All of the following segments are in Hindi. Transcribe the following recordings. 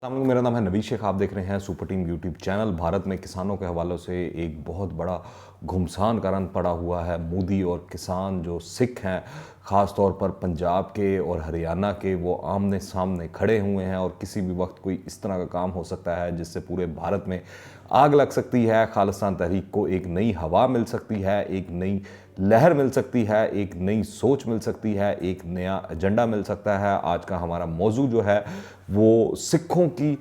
अस्सलाम वालेकुम, मेरा नाम है नबी शेख। आप देख रहे हैं super team YouTube channel. Bharat में किसानों के हवालों से एक बहुत बड़ा घुमसान कारण पड़ा हुआ है। मोदी और किसान जो सिख हैं, ख़ास तौर पर पंजाब के और हरियाणा के, वो आमने सामने खड़े हुए हैं और किसी भी वक्त कोई इस तरह का काम हो सकता है जिससे पूरे भारत में आग लग सकती है। खालिस्तान तहरीक को एक नई हवा मिल सकती है, एक नई लहर मिल सकती है, एक नई सोच मिल सकती है, एक नया एजेंडा मिल सकता है। आज का हमारा मौजू जो है वो सिखों की,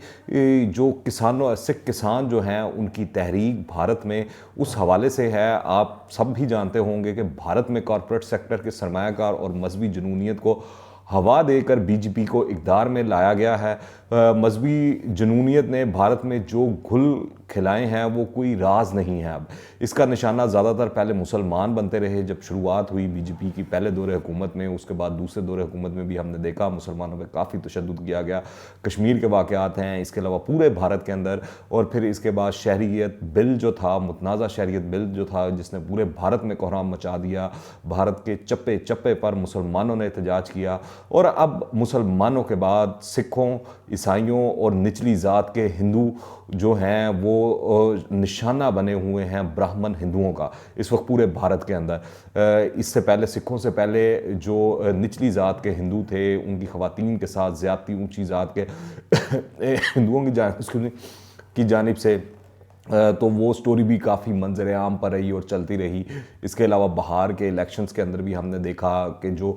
जो किसानों सिख किसान जो हैं उनकी तहरीक भारत में उस हवाले से है। आप सब भी जानते होंगे कि भारत में कॉरपोरेट सेक्टर के सरमायाकार और मजहबी जुनूनियत को हवा देकर बीजेपी को इक़्तिदार में लाया गया है। मजहबी जुनूनियत ने भारत में जो घुल खिलाए हैं वो कोई राज नहीं है। अब इसका निशाना ज़्यादातर पहले मुसलमान बनते रहे। जब शुरुआत हुई बीजेपी की पहले दौरे हुकूमत में, उसके बाद दूसरे दौरे हुकूमत में भी हमने देखा मुसलमानों पर काफ़ी तशद्दुद किया गया। कश्मीर के वाक़यात हैं, इसके अलावा पूरे भारत के अंदर। और फिर इसके बाद शहरियत बिल जो था, मुतनाज़ा शहरियत बिल जो था, जिसने पूरे भारत में कोहराम मचा दिया। भारत के चप्पे चप्पे पर मुसलमानों ने एहतजाज किया। और अब मुसलमानों के बाद सिखों, ईसाइयों और निचली ज़ात के हिंदू जो हैं वो निशाना बने हुए हैं ब्राह्मण हिंदुओं का इस वक्त पूरे भारत के अंदर। इससे पहले, सिखों से पहले, जो निचली ज़ात के हिंदू थे उनकी ख़वातीन के साथ ज़्यादती ऊंची ज़ात के हिंदुओं की जानिब से, तो वो स्टोरी भी काफ़ी मंजर आम पर रही और चलती रही। इसके अलावा बाहर के इलेक्शंस के अंदर भी हमने देखा कि जो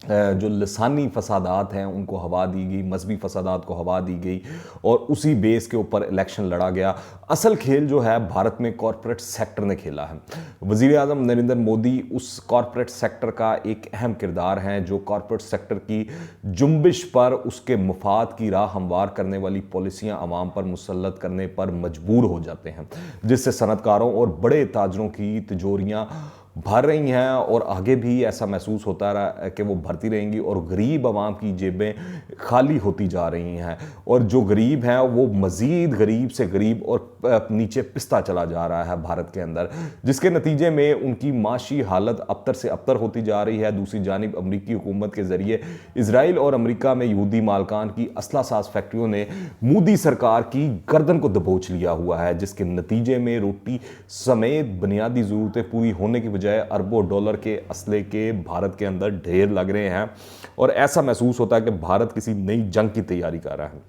जो लसानी फसादात हैं उनको हवा दी गई, मजहबी फसादात को हवा दी गई और उसी बेस के ऊपर इलेक्शन लड़ा गया। असल खेल जो है भारत में कॉरपोरेट सेक्टर ने खेला है। वज़ीर आज़म नरेंद्र मोदी उस कॉरपोरेट सेक्टर का एक अहम किरदार हैं, जो कॉरपोरेट सेक्टर की जुम्बिश पर, उसके मफाद की राह हमवार करने वाली पॉलिसियाँ अवाम पर मुसल्लत करने पर मजबूर हो जाते हैं, जिससे सनतकारों और बड़े ताजरों की तिजोरियाँ भर रही हैं और आगे भी ऐसा महसूस होता रहा कि वो भरती रहेंगी और गरीब आवाम की जेबें खाली होती जा रही हैं। और जो गरीब हैं वो मज़ीद गरीब से गरीब और नीचे पिसता चला जा रहा है भारत के अंदर, जिसके नतीजे में उनकी माशी हालत अबतर से अबतर होती जा रही है। दूसरी जानिब अमरीकी हुकूमत के ज़रिए इसराइल और अमरीका में यहूदी मालकान की असला साज फैक्ट्रियों ने मोदी सरकार की गर्दन को दबोच लिया हुआ है, जिसके नतीजे में रोटी समेत बुनियादी ज़रूरतें पूरी होने की अरबों डॉलर के असले के भारत के अंदर ढेर लग रहे हैं और ऐसा महसूस होता है कि भारत किसी नई जंग की तैयारी कर रहा है।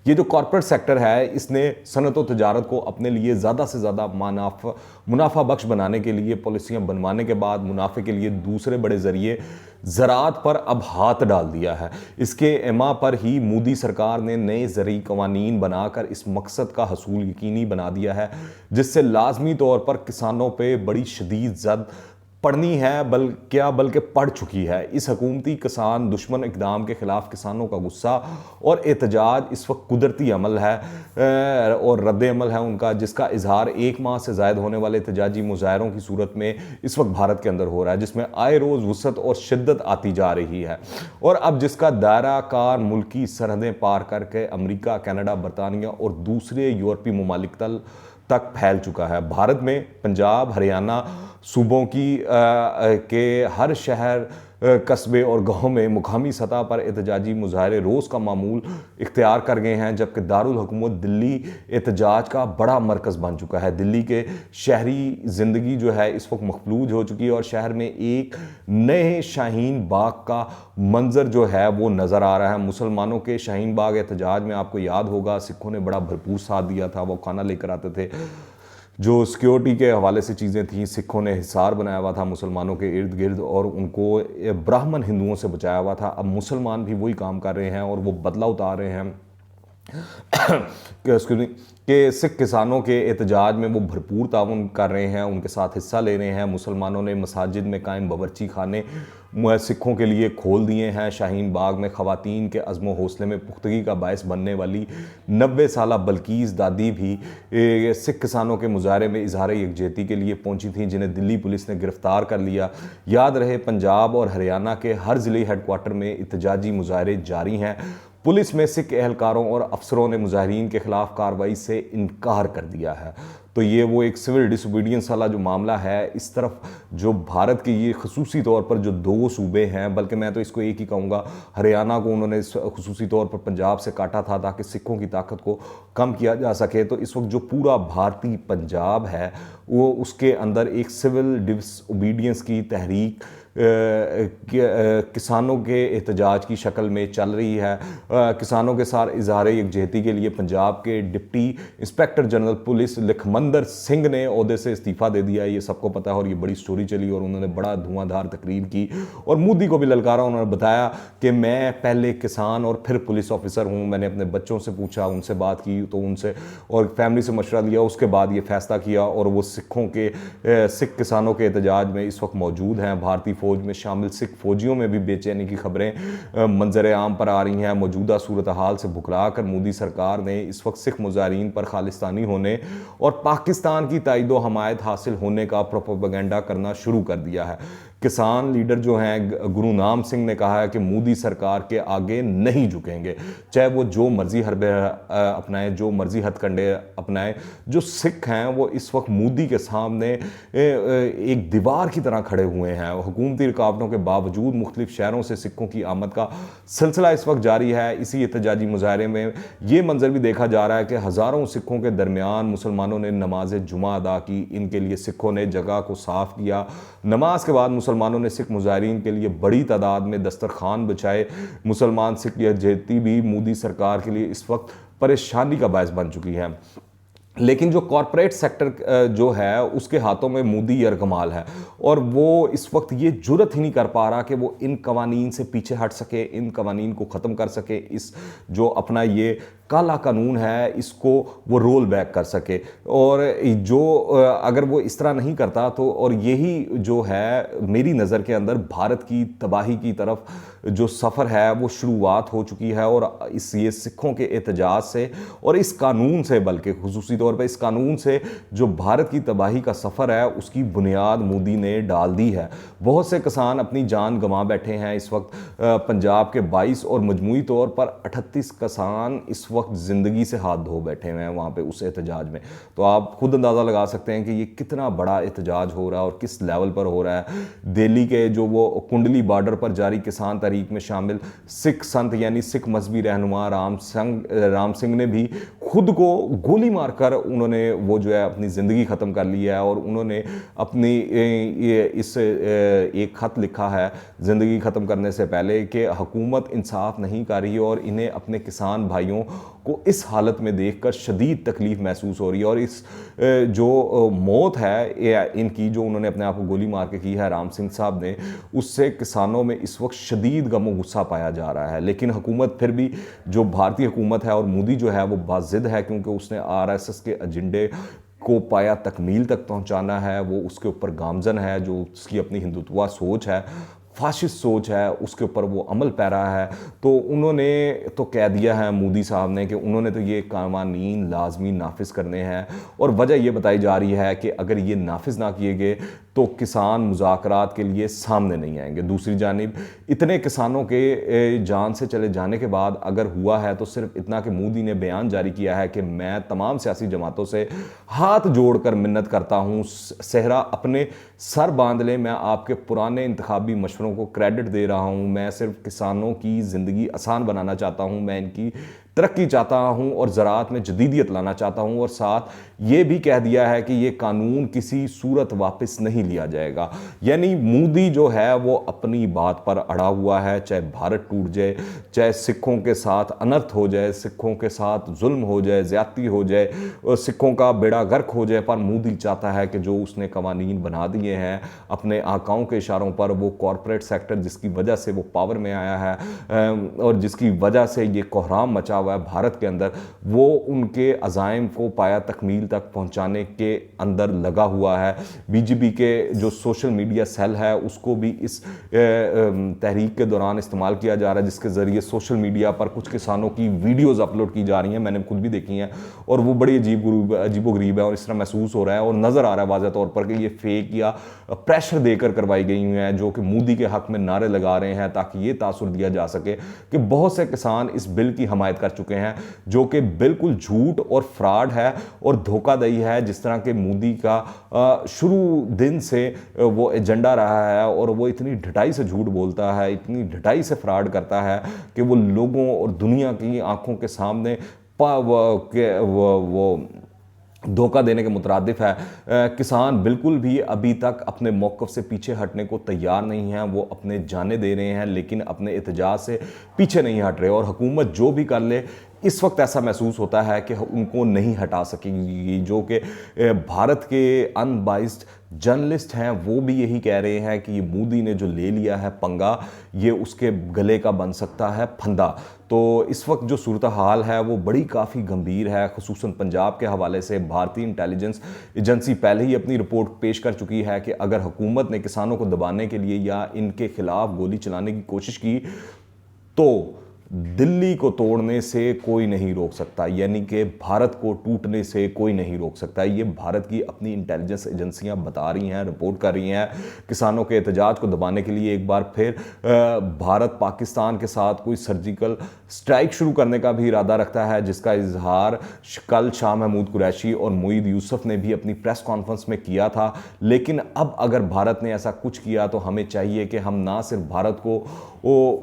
ये जो कॉरपोरेट सेक्टर है, इसने सनत और तजारत को अपने लिए ज़्यादा से ज़्यादा मुनाफा बख्श बनाने के लिए पॉलिसियाँ बनवाने के बाद मुनाफे के लिए दूसरे बड़े ज़रिए ज़राअत पर अब हाथ डाल दिया है। इसके एमा पर ही मोदी सरकार ने नए ज़रूरी कवानीन बनाकर इस मकसद का हसूल यकीनी बना दिया है, जिससे लाजमी तौर पर किसानों पर बड़ी शदीद जद पड़नी है, बल्कि पड़ चुकी है। इस हुकूमती किसान दुश्मन इक़दाम के ख़िलाफ़ किसानों का गुस्सा और एहतजाज इस वक्त कुदरती अमल है और रद्द अमल है उनका, जिसका इजहार 1 माह से ज़ायद होने वाले एहतजाजी मुजाहरों की सूरत में इस वक्त भारत के अंदर हो रहा है, जिसमें आए रोज़ वुसअत और शिद्दत आती जा रही है। और अब जिसका दायरा कार मुल्की सरहदें पार करके अमरीका, कनाडा, बरतानिया और दूसरे यूरोपीय ममालिक तक फैल चुका है। भारत में पंजाब, हरियाणा सूबों के हर शहर, कस्बे और गाँव में मुकामी सतह पर एहतजाजी मुजाहरे रोज़ का मामूल इख्तियार कर गए हैं, जबकि दारुल हुकूमत दिल्ली एहतजाज का बड़ा मरकज़ बन चुका है। दिल्ली के शहरी ज़िंदगी जो है इस वक्त मखलूज हो चुकी है और शहर में एक नए शाहीन बाग का मंजर जो है वो नज़र आ रहा है। मुसलमानों के शाहीन बाग एहतजाज में आपको याद होगा सिखों ने बड़ा भरपूर साथ दिया था। वो खाना लेकर आते थे, जो सिक्योरिटी के हवाले से चीज़ें थीं, सिखों ने हिसार बनाया हुआ था मुसलमानों के इर्द गिर्द और उनको ब्राह्मण हिंदुओं से बचाया हुआ था। अब मुसलमान भी वही काम कर रहे हैं और वो बदला उतार रहे हैं कि सिख किसानों के एहतजाज में वो भरपूर ताउन कर रहे हैं, उनके साथ हिस्सा ले रहे हैं। मुसलमानों ने मसाजिद में कायम बावर्ची खाने सिखों के लिए खोल दिए हैं। शाहीन बाग में ख़वातीन के अज़्म हौसले में पुख्तगी का बायस बनने वाली 90 साला बल्कीस दादी भी सिख किसानों के मुजाहरे में इजहार यकजहती के लिए पहुंची थी, जिन्हें दिल्ली पुलिस ने गिरफ्तार कर लिया। याद रहे, पंजाब और हरियाणा के हर ज़िले हेडक्वार्टर में एहतजाजी मुजाहरे जारी हैं। पुलिस में सिख एहलकारों और अफसरों ने मुजाहिरीन के खिलाफ कार्रवाई से इनकार कर दिया है। तो ये वो एक सिविल डिसोबीडियंस वाला जो मामला है, इस तरफ जो भारत के ये खसूसी तौर पर जो दो सूबे हैं, बल्कि मैं तो इसको एक ही कहूँगा, हरियाणा को उन्होंने खसूसी तौर पर पंजाब से काटा था ताकि सिखों की ताकत को कम किया जा सके। तो इस वक्त जो पूरा भारतीय पंजाब है वो उसके अंदर एक सिविल डिसोबीडियंस की तहरीक किसानों के एहतजाज की शक्ल में चल रही है। किसानों के साथ इजहार यकजहती के लिए पंजाब के deputy inspector general police Lakhmandar Singh ने ओहदे से इस्तीफ़ा दे दिया है, ये सबको पता है और ये बड़ी स्टोरी चली और उन्होंने बड़ा धुआंधार तकरीर की और मोदी को भी ललकारा। उन्होंने बताया कि मैं पहले किसान और फिर पुलिस ऑफिसर हूँ, मैंने अपने बच्चों से पूछा, उनसे बात की तो उनसे और फैमिली से मशवरा लिया, उसके बाद ये फैसला किया और वो सिख किसानों के एहतजाज में इस वक्त मौजूद हैं। भारतीय फौज में शामिल सिख फौजियों में भी बेचैनी की खबरें मंजर आम पर आ रही हैं। मौजूदा सूरत हाल से भुखला कर मोदी सरकार ने इस वक्त सिख मुजाहिरीन पर खालिस्तानी होने और पाकिस्तान की ताइदो हमायत हासिल होने का प्रोपेगेंडा करना शुरू कर दिया है। किसान लीडर जो हैं गुरुनाम सिंह ने कहा है कि मोदी सरकार के आगे नहीं झुकेंगे, चाहे वो जो मर्जी हरबे अपनाएं, जो मर्जी हथकंडे अपनाएं। जो सिख हैं वो इस वक्त मोदी के सामने एक दीवार की तरह खड़े हुए हैं। हुकूमती रुकावटों के बावजूद मुख्तलिफ शहरों से सिखों की आमद का सिलसिला इस वक्त जारी है। इसी एहतजाजी मुजाहरे में ये मंजर भी देखा जा रहा है कि हज़ारों सिखों के दरमियान मुसलमानों ने नमाज जुमा अदा की। इनके लिए सिखों ने जगह को साफ किया। नमाज के बाद मुसलमानों ने सिख मुजाहिरीन के लिए बड़ी तादाद में दस्तरखान बिछाए। मुसलमान सिख यकजहती भी मोदी सरकार के लिए इस वक्त परेशानी का बायस बन चुकी है। लेकिन जो कॉरपोरेट सेक्टर जो है उसके हाथों में मोदी यरगमाल है और वो इस वक्त ये जुर्रत ही नहीं कर पा रहा कि वो इन कवानीन से पीछे हट सके, इन कवानीन को ख़त्म कर सके, इस जो अपना ये काला कानून है इसको वो रोल बैक कर सके। और जो अगर वो इस तरह नहीं करता तो और यही जो है मेरी नज़र के अंदर भारत की तबाही की तरफ जो सफ़र है वो शुरुआत हो चुकी है। और ये सिखों के एहतजाज से और इस कानून से, बल्कि खुसूसी तौर पर इस कानून से जो भारत की तबाही का सफ़र है उसकी बुनियाद मोदी ने डाल दी है। बहुत से किसान अपनी जान गंवा बैठे हैं इस वक्त। पंजाब के 22 और मजमूई तौर पर 38 किसान इस वक्त ज़िंदगी से हाथ धो बैठे हुए हैं वहाँ पे उस एहतजाज में। तो आप खुद अंदाज़ा लगा सकते हैं कि ये कितना बड़ा एहतजाज हो रहा है और किस लेवल पर हो रहा है। दिल्ली के जो वो कुंडली बॉर्डर पर जारी किसान तहरीक में शामिल सिख संत यानी सिख मजहबी रहनुमा राम सिंह ने भी खुद को गोली मारकर उन्होंने वो जो है अपनी ज़िंदगी ख़त्म कर ली है। और उन्होंने अपनी इस एक ख़त लिखा है ज़िंदगी ख़त्म करने से पहले कि हुकूमत इंसाफ नहीं कर रही और इन्हें अपने किसान भाइयों को इस हालत में देखकर शदीद तकलीफ़ महसूस हो रही है। और इस जो मौत है इनकी जो उन्होंने अपने आप को गोली मार के की है राम सिंह साहब ने, उससे किसानों में इस वक्त शदीद गम गुस्सा पाया जा रहा है। लेकिन हुकूमत फिर भी जो भारतीय हुकूमत है और मोदी जो है वो बाज़िद है, क्योंकि उसने आरएसएस के एजेंडे को पाया तकमील तक पहुंचाना है। वो उसके ऊपर गामजन है, जो उसकी अपनी हिंदुत्वा सोच है, फाशिस्ट सोच है, उसके ऊपर वो अमल पैरा है। तो उन्होंने तो कह दिया है मोदी साहब ने कि उन्होंने तो ये कानून लाजमी नाफिज करने हैं। और वजह ये बताई जा रही है कि अगर ये नाफिज ना किए गए तो किसान मुज़ाकरात के लिए सामने नहीं आएंगे। दूसरी जानिब इतने किसानों के जान से चले जाने के बाद अगर हुआ है तो सिर्फ इतना कि मोदी ने बयान जारी किया है कि मैं तमाम सियासी जमातों से हाथ जोड़कर मिन्नत करता हूँ, सेहरा अपने सर बांध लें, मैं आपके पुराने इंतखाबी मशवरों को क्रेडिट दे रहा हूँ, मैं सिर्फ किसानों की ज़िंदगी आसान बनाना चाहता हूँ, मैं इनकी तरक्की चाहता हूं और ज़राअत में जदीदियत लाना चाहता हूं। और साथ ये भी कह दिया है कि ये कानून किसी सूरत वापस नहीं लिया जाएगा। यानी मोदी जो है वो अपनी बात पर अड़ा हुआ है, चाहे भारत टूट जाए, चाहे सिखों के साथ अनर्थ हो जाए, सिखों के साथ जुल्म हो जाए, ज़्यादती हो जाए और सिखों का बेड़ा गर्क हो जाए, पर मोदी चाहता है कि जो उसने कवानीन बना दिए हैं अपने आकाओं के इशारों पर, वो कॉरपोरेट सेक्टर जिसकी वजह से वो पावर में आया है और जिसकी वजह से ये कोहराम मचा हुआ हुआ है भारत के अंदर, वो उनके अज़ाइम को पाया तकमील तक पहुंचाने के अंदर लगा हुआ है। बीजेपी के जो सोशल मीडिया सेल है उसको भी इस तहरीक के दौरान इस्तेमाल किया जा रहा है, जिसके ज़रिए सोशल मीडिया पर कुछ किसानों की वीडियोज़ अपलोड की जा रही हैं, मैंने खुद भी देखी हैं, और वो बड़ी अजीबोगरीब है और इस तरह महसूस हो रहा है और नज़र आ रहा है वाज़ह तौर पर कि ये फेक या प्रेशर देकर करवाई गई हुई हैं, जो कि मोदी के हक में नारे लगा रहे हैं ताकि ये तासुर दिया जा सके कि बहुत से किसान इस बिल की हमायत कर चुके हैं, जो कि बिल्कुल झूठ और फ्रॉड है और धोखाधड़ी है। जिस तरह के मोदी का शुरू दिन से वो एजेंडा रहा है और वो इतनी ढटाई से झूठ बोलता है, इतनी ढटाई से फ्रॉड करता है कि वो लोगों और दुनिया की आंखों के सामने वो धोखा देने के मुतरादिफ है। किसान बिल्कुल भी अभी तक अपने मौक़िफ़ से पीछे हटने को तैयार नहीं हैं, वो अपने जाने दे रहे हैं लेकिन अपने एहतजाज से पीछे नहीं हट रहे, और हुकूमत जो भी कर ले इस वक्त ऐसा महसूस होता है कि उनको नहीं हटा सकेगी। जो कि भारत के अनबाइस्ड जर्नलिस्ट हैं वो भी यही कह रहे हैं कि ये मोदी ने जो ले लिया है पंगा, ये उसके गले का बन सकता है फंदा। तो इस वक्त जो सूरत हाल है वो बड़ी काफ़ी गंभीर है। खुसूसन पंजाब के हवाले से भारतीय इंटेलिजेंस एजेंसी पहले ही अपनी रिपोर्ट पेश कर चुकी है कि अगर हुकूमत ने किसानों को दबाने के लिए या इनके खिलाफ गोली चलाने की कोशिश की तो दिल्ली को तोड़ने से कोई नहीं रोक सकता, यानी कि भारत को टूटने से कोई नहीं रोक सकता। ये भारत की अपनी इंटेलिजेंस एजेंसियां बता रही हैं, रिपोर्ट कर रही हैं। किसानों के एहतजाज को दबाने के लिए एक बार फिर भारत पाकिस्तान के साथ कोई सर्जिकल स्ट्राइक शुरू करने का भी इरादा रखता है, जिसका इजहार कल शाह महमूद कुरैशी और मोईद यूसुफ ने भी अपनी प्रेस कॉन्फ्रेंस में किया था। लेकिन अब अगर भारत ने ऐसा कुछ किया तो हमें चाहिए कि हम ना सिर्फ भारत को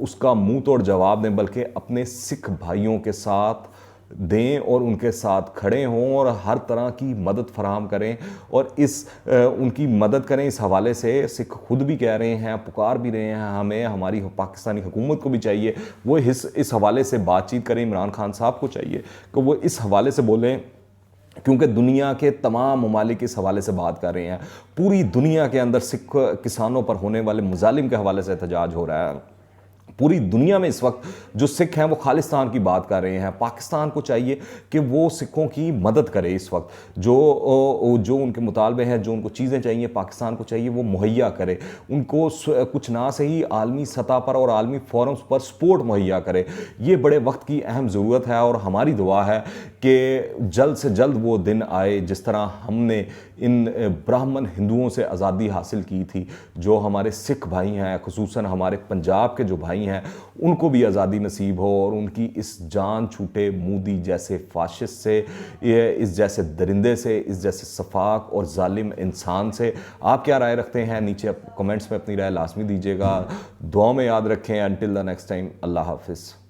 उसका मुंह तोड़ जवाब दें, बल्कि अपने सिख भाइयों के साथ दें और उनके साथ खड़े हों और हर तरह की मदद फराहम करें और उनकी मदद करें। इस हवाले से सिख खुद भी कह रहे हैं, पुकार भी रहे हैं, हमें हमारी पाकिस्तानी हुकूमत को भी चाहिए वो इस हवाले से बातचीत करें। इमरान खान साहब को चाहिए कि वो इस हवाले से बोलें, क्योंकि दुनिया के तमाम ममालिक इस हवाले से बात कर रहे हैं। पूरी दुनिया के अंदर सिख किसानों पर होने वाले मुजालिम के हवाले से एहतजाज हो रहा है। पूरी दुनिया में इस वक्त जो सिख हैं वो खालिस्तान की बात कर रहे हैं। पाकिस्तान को चाहिए कि वो सिखों की मदद करे। इस वक्त जो उनके मुतालबे हैं, जो उनको चीज़ें चाहिए, पाकिस्तान को चाहिए वो मुहैया करे। उनको कुछ ना सही आलमी सतह पर और आलमी फोरम्स पर सपोर्ट मुहैया करे। ये बड़े वक्त की अहम ज़रूरत है और हमारी दुआ है कि जल्द से जल्द वो दिन आए जिस तरह हमने इन ब्राह्मण हिंदुओं से आज़ादी हासिल की थी। जो हमारे सिख भाई हैं, खुसूसन हमारे पंजाब के जो भाई हैं, उनको भी आज़ादी नसीब हो और उनकी इस जान छूटे मोदी जैसे फाशिस्ट से, इस जैसे दरिंदे से, इस जैसे सफाक और जालिम इंसान से। आप क्या राय रखते हैं? नीचे कमेंट्स में अपनी राय लाजमी दीजिएगा। दुआ में याद रखें। अंटिल द नेक्स्ट टाइम, अल्लाह हाफिज़।